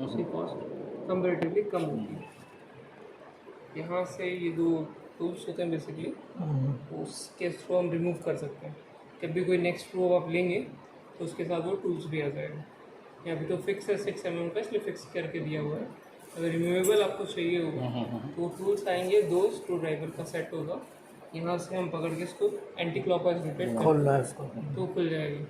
उसकी cost comparatively कम होती है। यहाँ से ये दो टूल्स होते हैं बेसिकली, उसके थ्रू हम रिमूव कर सकते हैं। जब भी कोई नेक्स्ट फ्लो आप लेंगे तो उसके साथ वो टूल्स भी आ जाएगा। यहाँ पे तो फिक्स है 6 mm का, इसलिए फिक्स करके दिया हुआ है। अगर रिमूवेबल आपको चाहिए होगा तो टूल्स आएंगे, 2 स्क्रू ड्राइवर का सेट होगा। यहाँ से हम पकड़ के इसको एंटी क्लॉकवाइज रोटेट खोलना है इसको। तो खुल जाएगी।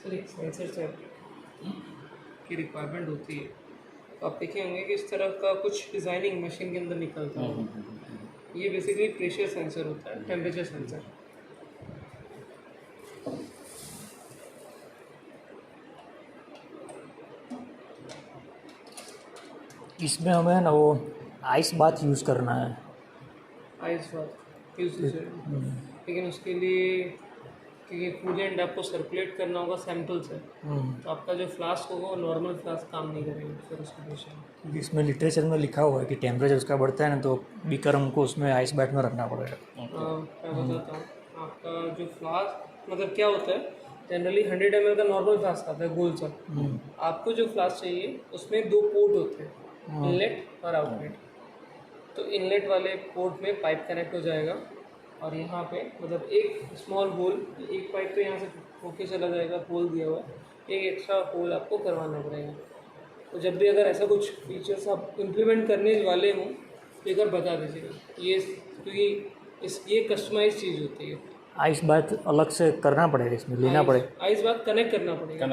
सर एक सेंसर सेट की रिक्वायरमेंट होती है, तो आप देखे होंगे कि इस तरह का कुछ डिज़ाइनिंग मशीन के अंदर निकलता है। ये बेसिकली प्रेशर सेंसर होता है, टेम्परेचर सेंसर। इसमें हमें ना वो आइस बाथ यूज़ करना है। आइस बाथ यूज, लेकिन उसके लिए क्योंकि कूलेंट आपको सर्कुलेट करना होगा सैम्पल से, तो आपका जो फ्लास्क होगा वो नॉर्मल फ्लास्क काम नहीं करेगा फिर उसकी पेशेंट। क्योंकि इसमें लिटरेचर में लिखा हुआ है कि टेम्परेचर उसका बढ़ता है ना तो बीकर हमको उसमें आइस बैट में रखना पड़ेगा। मैं बताता हूँ आपका जो फ्लास्क मतलब क्या होता है। जनरली 100 ml का नॉर्मल फ्लास्क आता है गोल सा। आपको जो फ्लास्क चाहिए उसमें 2 पोर्ट होते हैं, इनलेट और आउटलेट। तो इनलेट वाले पोर्ट में पाइप कनेक्ट हो जाएगा और यहाँ पे मतलब एक स्मॉल होल, एक पाइप तो यहाँ से होके चला जाएगा, होल दिया हुआ है, एक एक्स्ट्रा होल आपको करवाना पड़ेगा। तो जब भी अगर ऐसा कुछ फीचर्स आप इम्प्लीमेंट करने वाले हों तो एक बार बता दीजिएगा ये, क्योंकि ये कस्टमाइज चीज़ होती है। आइस बाथ अलग से करना पड़ेगा, इसमें लेना पड़ेगा। आइस बाथ कनेक्ट करना पड़ेगा।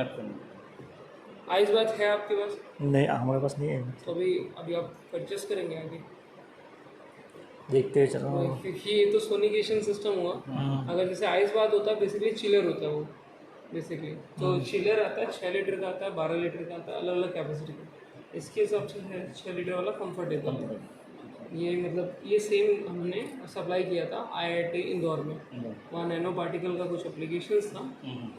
आइस बाथ है आपके पास? नहीं, हमारे पास नहीं है। तो अभी आप परचेस करेंगे आगे, देखते हैं चलो। क्योंकि ये तो सोनिकेशन सिस्टम हुआ। अगर जैसे आइस बाथ होता है बेसिकली चिलर होता है वो बेसिकली, तो चिलर आता है 6 लीटर का आता है, 12 लीटर का आता है, अलग अलग कैपेसिटी का। इसके हिसाब से है 6 लीटर वाला कंफर्टेबल है। ये मतलब ये सेम हमने सप्लाई किया था IIT इंदौर में। वहाँ नैनो पार्टिकल का कुछ एप्लीकेशंस था,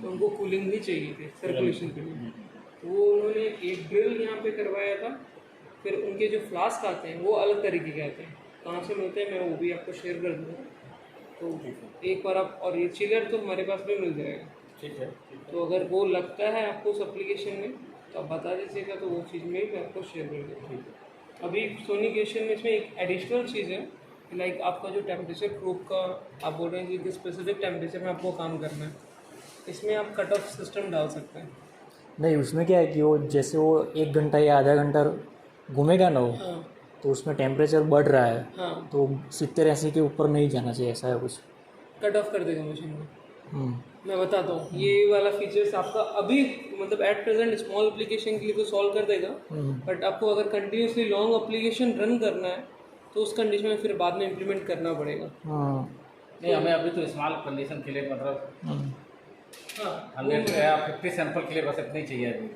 तो उनको कूलिंग भी चाहिए थी सर्कुलेशन के लिए। तो वो उन्होंने एक ड्रिल यहाँ पे करवाया था। फिर उनके जो फ्लास्क आते हैं वो अलग तरीके के आते हैं, कहाँ से मिलते हैं मैं वो भी आपको शेयर कर दूँगा। तो एक बार आप, और ये चिलर तो हमारे पास भी मिल जाएगा। ठीक है। तो अगर वो लगता है आपको उस एप्लीकेशन में तो आप बता दीजिएगा, तो वो चीज़ में मैं आपको शेयर कर दूँगा। अभी सोनिकेशन में इसमें एक एडिशनल चीज़ है, लाइक आपका जो टेम्परेचर प्रूफ का आप बोल रहे हैं कि स्पेसिफिक टेम्परेचर में आपको काम करना है, इसमें आप कट ऑफ सिस्टम डाल सकते हैं। नहीं, उसमें क्या है कि वो जैसे वो 1 घंटा या आधा घंटा घूमेगा ना वो, हाँ तो उसमें टेम्परेचर बढ़ रहा है, हाँ, तो 70-80 के ऊपर नहीं जाना चाहिए, ऐसा है कुछ। कट ऑफ कर देगा मशीन में। मैं बताता हूँ ये वाला फीचर्स आपका अभी मतलब एट प्रेजेंट स्मॉल एप्लीकेशन के लिए तो सॉल्व कर देगा, बट आपको अगर कंटिन्यूसली लॉन्ग एप्लीकेशन रन करना है तो उस कंडीशन में फिर बाद में इम्प्लीमेंट करना पड़ेगा। नहीं, हमें अभी तो स्मॉल कंडीशन के लिए मतलब हाँ 100 या 50 सैंपल के लिए बस इतना ही चाहिए अभी।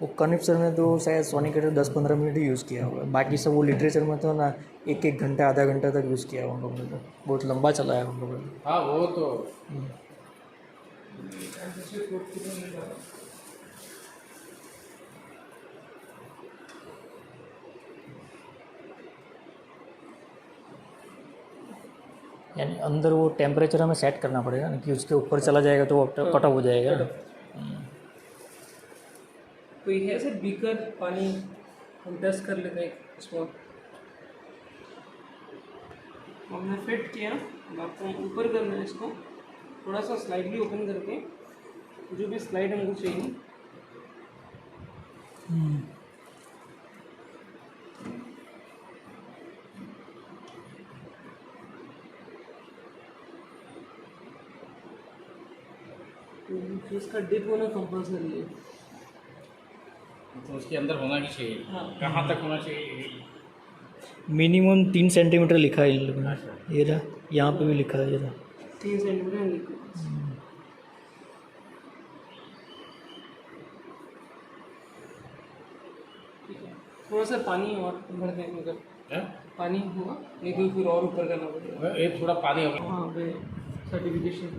वो कनिप्सर में तो शायद सोनिकेटर 10-15 मिनट ही यूज़ किया हुआ है, बाकी सब वो लिटरेचर में तो ना 1-1 घंटा आधा घंटा तक यूज़ किया हुआ उन लोगों ने, तो बहुत लंबा चला है उन लोगों ने। हाँ वो तो यानी अंदर वो टेम्परेचर हमें सेट करना पड़ेगा ना, कि उसके ऊपर चला जाएगा तो वो कट ऑफ हो जाएगा ना। तो ये है सर बीकर पानी, हम टेस्ट कर लेते हैं स्मॉल। हमने फिट किया, अब आपको ऊपर करना है इसको, थोड़ा सा स्लाइडली ओपन करके जो भी स्लाइड हमको चाहिए तो इसका डिप होना कंपल्सरी है। तो उसके अंदर होना भी चाहिए। कहाँ तक होना चाहिए? मिनिमम 3 सेंटीमीटर लिखा है इन लोगों ने। ये रहा, यहाँ पे भी लिखा है, ये रहा। 3 सेंटीमीटर लिखो। ठीक है, थोड़ा सा पानी और भर देंगे अगर हैं? पानी हुआ, नहीं तो फिर और ऊपर करना पड़ेगा। ये थोड़ा पानी होगा। हाँ वे सर्टिफिकेशन की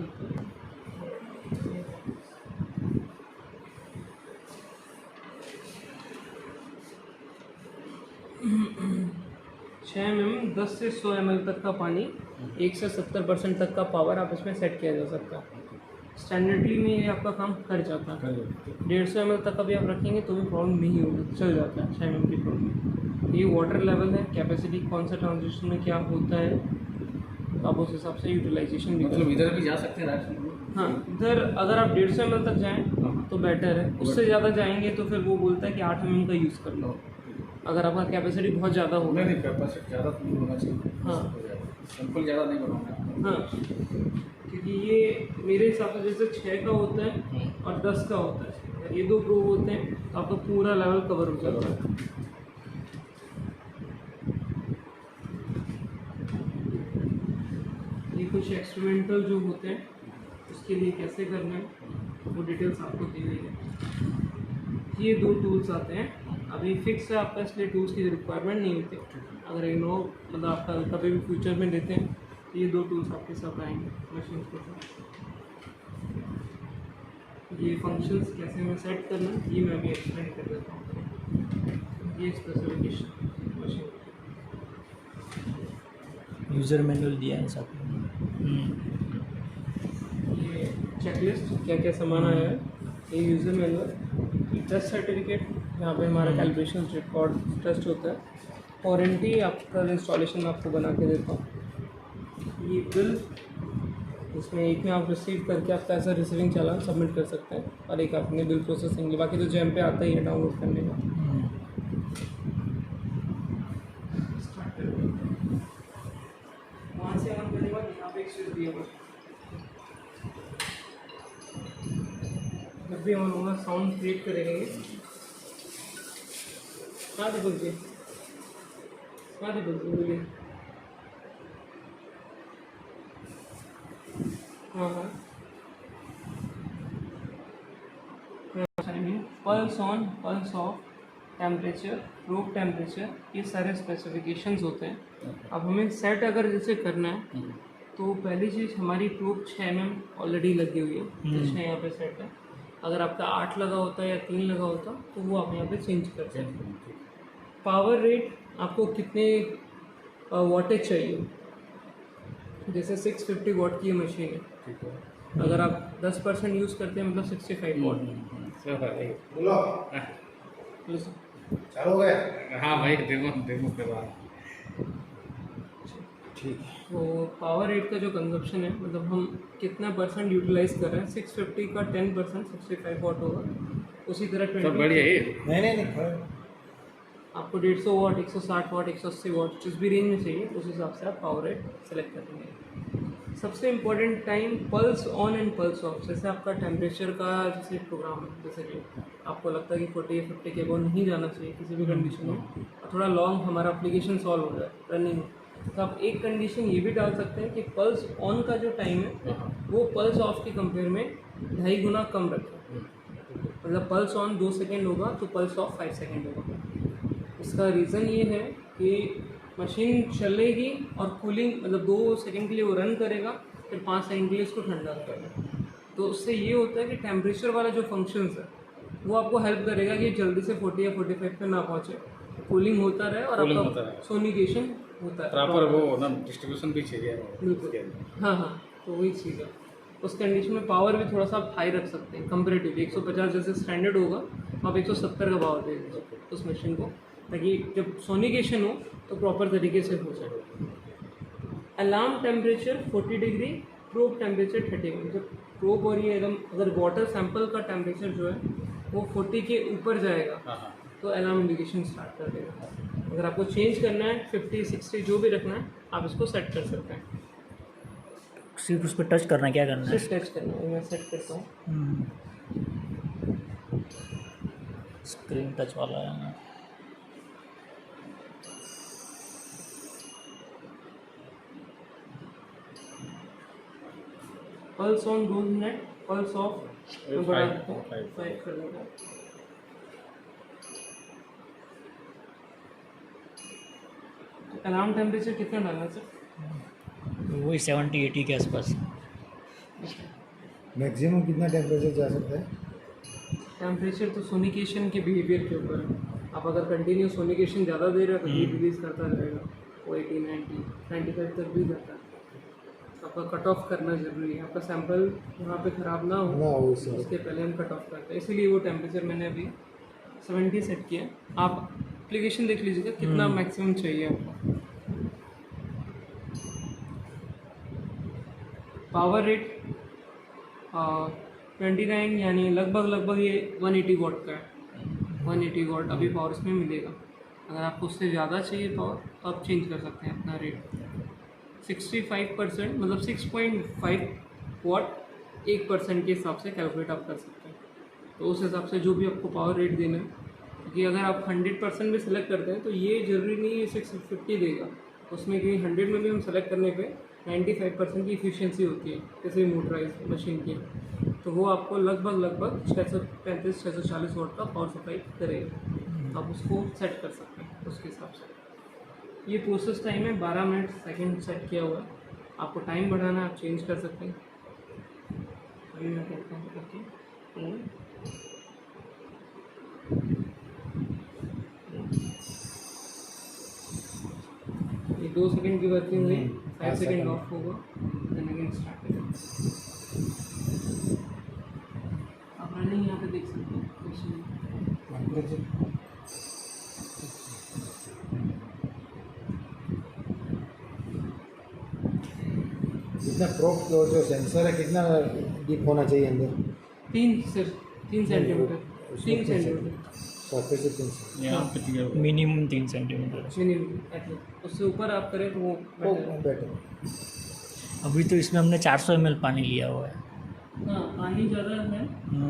6 mm 10 से 100 ml तक का पानी, 1 से 70% तक का पावर आप इसमें सेट किया जा सकता है। स्टैंडर्डली में ये आपका काम कर जाता है। 150 ml तक का भी आप रखेंगे तो भी प्रॉब्लम नहीं होगी, चल जाता है 6 mm की प्रॉब्लम। ये वाटर लेवल है, कैपेसिटी कौन सा ट्रांजिशन में क्या होता है, तो आप उस हिसाब से यूटिलाइजेशन भी मतलब इधर भी जा सकते हैं राइट? हाँ, इधर अगर आप 150 ml तक जाएँ तो बेटर है। उससे ज़्यादा जाएंगे तो फिर वो बोलता है कि 8 mm का यूज़ कर लो, अगर आपका कैपेसिटी बहुत ज़्यादा होगा। नहीं, कैपेसिटी ज़्यादा तो नहीं होना चाहिए। हाँ सिंपल ज़्यादा नहीं बनाना। हाँ, क्योंकि ये मेरे हिसाब से जैसे 6 का होता है और 10 का होता है, अगर ये 2 प्रूव होते हैं तो आपका पूरा लेवल कवर हो जाता है। ये कुछ एक्सपेरिमेंटल जो होते हैं उसके लिए कैसे करना है वो डिटेल्स आपको दी हुई है। ये 2 टूल्स आते हैं, अभी फिक्स है आपका, इसलिए टूल्स की रिक्वायरमेंट नहीं होती। अगर इग्नो मतलब आपका कभी भी फ्यूचर में देते हैं तो ये 2 टूल्स आपके साथ आएंगे मशीन के साथ। ये फंक्शंस कैसे में सेट करना ये मैं भी एक्सप्लेन कर देता हूँ। ये स्पेसिफिकेशन मशीन, यूज़र मैनुअल दिया है साथ में। ये चेकलिस्ट क्या क्या सामान आया है, ये यूज़र मैनुअल, टेस्ट सर्टिफिकेट यहाँ पे हमारा कैलिब्रेशन रिकॉर्ड टेस्ट होता है, वारंटी आपका इंस्टॉलेशन आपको बना के देता हूँ। ये बिल, इसमें एक में आप रिसीव करके आपका ऐसा रिसीविंग चालान सबमिट कर सकते हैं और एक अपने बिल प्रोसेसिंग, बाकी तो जैम पे आता ही है डाउनलोड करने का। वहाँ से ऑन करने के बाद यहाँ पे एक स्विच दिया हुआ है, जब भी ऑन होगा साउंड क्रिएट करेंगे। हाँ दीपक जी, हाँ दीपक जी बोलिए। हाँ हाँ, pulse on, pulse of, temperature, probe temperature, ये सारे स्पेसिफिकेशंस होते हैं। अब हमें सेट अगर जैसे करना है तो पहली चीज़ हमारी प्रोब 6 mm ऑलरेडी लगी हुई है, तो 6 यहाँ पे सेट है। अगर आपका 8 लगा होता है या 3 लगा होता तो वो आप यहाँ पे चेंज कर सकते हैं। पावर रेट आपको कितने वाटेज चाहिए, जैसे 650 वॉट की मशीन है, अगर आप 10% यूज़ करते हैं मतलब 65 वॉट। चालू हो गया? हाँ भाई, डेमो करवा। ठीक। तो पावर रेट का जो कंजप्शन है, मतलब हम कितना परसेंट यूटिलाइज कर रहे हैं, 650 का 10% 65 वॉट होगा। उसी तरह 20 बढ़िया है। नहीं आपको 150 वॉट, 160 वॉट, 180 वॉट जिस भी रेंज में चाहिए उस हिसाब से आप पावर रेट सेलेक्ट करेंगे। सबसे important time pulse on and pulse of. जैसे आपका टेम्परेचर का जैसे प्रोग्राम है, जैसे कि आपको लगता है कि 40 या 50 के अबव नहीं जाना चाहिए किसी भी कंडीशन में, और थोड़ा लॉन्ग हमारा एप्लीकेशन सॉल्व हो जाए रनिंग, तो आप एक कंडीशन ये भी डाल सकते हैं कि पल्स ऑन का जो टाइम है वो पल्स ऑफ के कंपेयर में 2.5 गुना कम रखें। मतलब पल्स ऑन 2 सेकेंड होगा तो पल्स ऑफ 5 सेकेंड होगा। इसका रीज़न ये है कि मशीन चलेगी और कूलिंग मतलब 2 सेकेंड के लिए वो रन करेगा, फिर 5 सेकेंड के लिए उसको ठंडा करेगा। तो उससे ये होता है कि टेम्परेचर वाला जो फंक्शंस है वो आपको हेल्प करेगा कि जल्दी से 40 या 45 पे ना पहुँचे, कूलिंग होता रहे और आपका सोनिकेशन होता है प्रॉपर, वो ना डिस्ट्रीब्यूशन भी चाहिए। बिल्कुल, हाँ हाँ, तो वही चीज़ है। उस कंडीशन में पावर भी थोड़ा सा आप हाई रख सकते हैं कंपेरेटिवली। 150 जैसे स्टैंडर्ड होगा तो आप 170 का पावर दे दीजिए उस मशीन को, ताकि जब सोनिकेशन हो तो प्रॉपर तरीके से हो जाए। Alarm temperature 40 degree, probe temperature 30 degree. जब प्रोब और ये एकदम अगर वाटर सैंपल का टेम्परेचर जो है वो 40 के ऊपर जाएगा तो अलार्म इंडिकेशन स्टार्ट कर देगा। अगर आपको चेंज करना है 50, 60 जो भी रखना है आप इसको सेट कर सकते हैं। सिर्फ उस पर टच करना है, क्या करना है? सिर्फ टच करना है। मैं सेट करता हूँ। स्क्रीन टच वाला है। Pulse on dose net, pulse of मैं बढ़ा देता हूँ, 5 कर देता हूँ। अलार्म टेम्परेचर कितना डालना है सर? वही 70-80 के आसपास। मैक्सिमम कितना टेम्परेचर जा सकता है? टेम्परेचर तो सोनिकेशन के बिहेवियर के ऊपर है। आप अगर कंटिन्यू सोनिकेशन ज़्यादा दे रहे हो तो हीट रिलीज करता रहेगा, वो 80, 90, 95 तक भी जाता है। आपका कट ऑफ करना ज़रूरी है, आपका सैंपल वहाँ पे ख़राब ना हो, ना वो सर। उसके पहले हम कट ऑफ करते हैं। इसीलिए वो टेम्परेचर मैंने अभी 70 सेट किया। आप एप्लीकेशन देख लीजिएगा कितना मैक्सिमम चाहिए आपको। पावर रेट 29, यानी लगभग ये 180 वॉट का है। 180 वॉट अभी पावर इसमें मिलेगा। अगर आपको उससे ज़्यादा चाहिए पावर तो आप चेंज कर सकते हैं अपना रेट। 65% मतलब 6.5 वॉट 1% के हिसाब से कैलकुलेट आप कर सकते हैं। तो उस हिसाब से जो भी आपको पावर रेट देना है, क्योंकि अगर आप 100% में सेलेक्ट करते हैं तो ये ज़रूरी नहीं है 650 देगा उसमें, क्योंकि 100 में भी हम सेलेक्ट करने पे 95% की इफिशिएंसी होती है किसी मोटराइज मशीन की। तो वो आपको लगभग 635-640 वॉट का पावर सप्लाई करेगा। आप उसको सेट कर सकते हैं उसके हिसाब से। ये प्रोसेस टाइम है 12 मिनट सेकंड सेट किया हुआ है। आपको टाइम बढ़ाना है आप चेंज कर सकते हैं। अभी मैं करता हूँ करके ये 2 सेकंड की वर्किंग हुई, 5 सेकंड ऑफ होगा, देन अगेन स्टार्ट करें। आप रनिंग यहाँ पे देख सकते हैं। कितना प्रोब जो सेंसर है कितना डीप होना चाहिए अंदर? 3 सेंटीमीटर 3 सेंटीमीटर सरफेस से 3 सेंटीमीटर यहाँ पे क्लियर हो मिनिमम 3 सेंटीमीटर। Minimum at least. उससे ऊपर आप करें तो वो better है। बेटर। अभी तो इसमें हमने 400 ml पानी लिया हुआ है। हाँ पानी ज़्यादा है,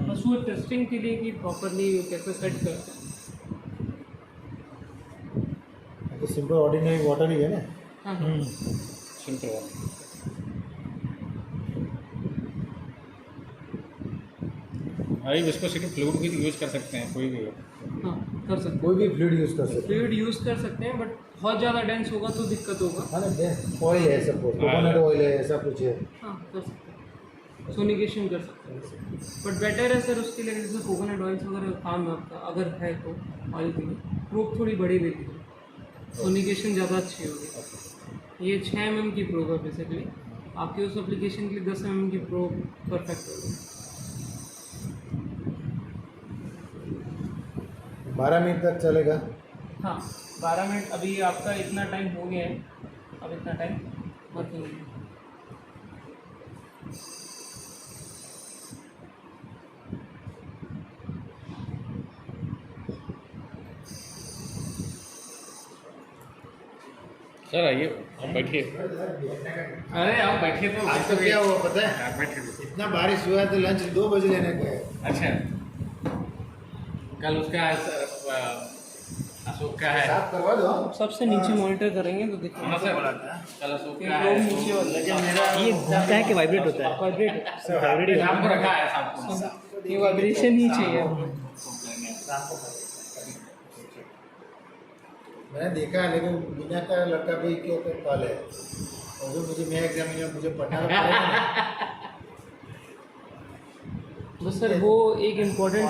बस वो टेस्टिंग के लिए कि प्रॉपरली कैसे सेट करते हैं। तो सिंपल ऑर्डिनरी वाटर ही है ना? हाँ हाँ सिंपल वाला। भाई इसको सिर्फ फ्लूइड भी यूज़ कर सकते हैं कोई भी हो। हाँ कर सकते कोई भी फ्लूइड यूज़ कर हैं। सकते फ्लूइड यूज़ कर सकते हैं, बट बहुत ज़्यादा डेंस होगा तो दिक्कत होगा। हैं ना? ऑयल है सपोज, कोकोनट ऑयल है, ऐसा कुछ है। हाँ कर सकते हैं, सोनिकेशन कर सकते हैं। बट बेटर है सर उसके लिए जैसे कोकोनट ऑयल्स वगैरह काम है आपका, अगर है तो ऑयल के लिए प्रूफ थोड़ी बड़ी देती है, सोनिकेशन ज़्यादा अच्छी होगी। ये 6 mm की प्रोब है बेसिकली, आपके उस एप्लीकेशन के लिए 10 mm की प्रोब परफेक्ट होगी। 12 मिनट तक चलेगा। हाँ 12 मिनट। अभी आपका इतना टाइम हो गया है, अब इतना टाइम वर्किंग है। सर आइए आप बैठिए। अरे आप बैठिए तो आज तो क्या हुआ पता है? आप बैठिए। इतना बारिश हुआ है तो लंच 2 बजे लेने गए। अच्छा कल उसका अशोक का है। साफ करवा दो। सबसे नीचे मॉनिटर करेंगे तो दिखेगा। हाँ सर कल अशोक का लोग है। नीचे वाले ये घूमता है कि वाइब्रेट होता है? वाइब्रेट शाम को रखा है सबको। ये वाइब्रेशन ही चाहिए। मैंने देखा है, लेकिन बिना का लड़का भी क्यों कॉल है, और जो मुझे मैं एग्जामिनर मुझे पढ़ना पड़ेगा। बस सर वो एक इम्पोर्टेंट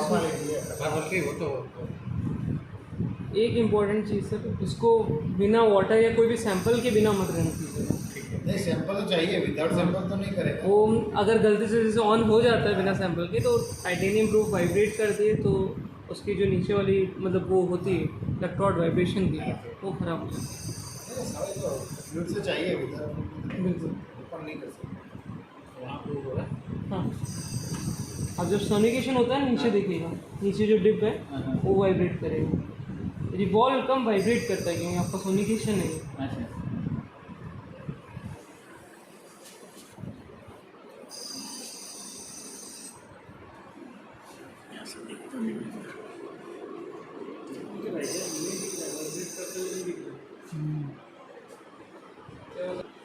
चीज़ सर, इसको बिना वाटर या कोई भी सैंपल के बिना मत रहना चाहिए। नहीं सैंपल तो चाहिए, विदाउट सैंपल तो नहीं करेगा। वो अगर गलती से जैसे ऑन हो जाता है बिना सैंपल के, तो टाइटेनियम प्रूफ वाइब्रेट कर दे तो उसकी जो नीचे वाली मतलब वो होती है इलेक्ट्रोड वाइब्रेशन की, वो ख़राब हो जाती है। फ्लूइड से चाहिए, विदाउट बिल्कुल ऊपर नहीं कर सकते। वहाँ पे हो रहा है। हाँ अब जब सोनिकेशन होता है नीचे देखिएगा, नीचे जो डिप है वो वाइब्रेट करेगा। रिवॉल्व कम वाइब्रेट करता है क्योंकि आपका सोनिकेशन नहीं है। अच्छा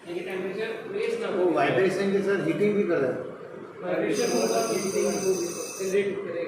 ये टेम्परेचर रेस ना वो वाइब्रेशन के साथ हीटिंग भी कर रहा है। वाइब्रेशन होगा तो जनरेट करेगा।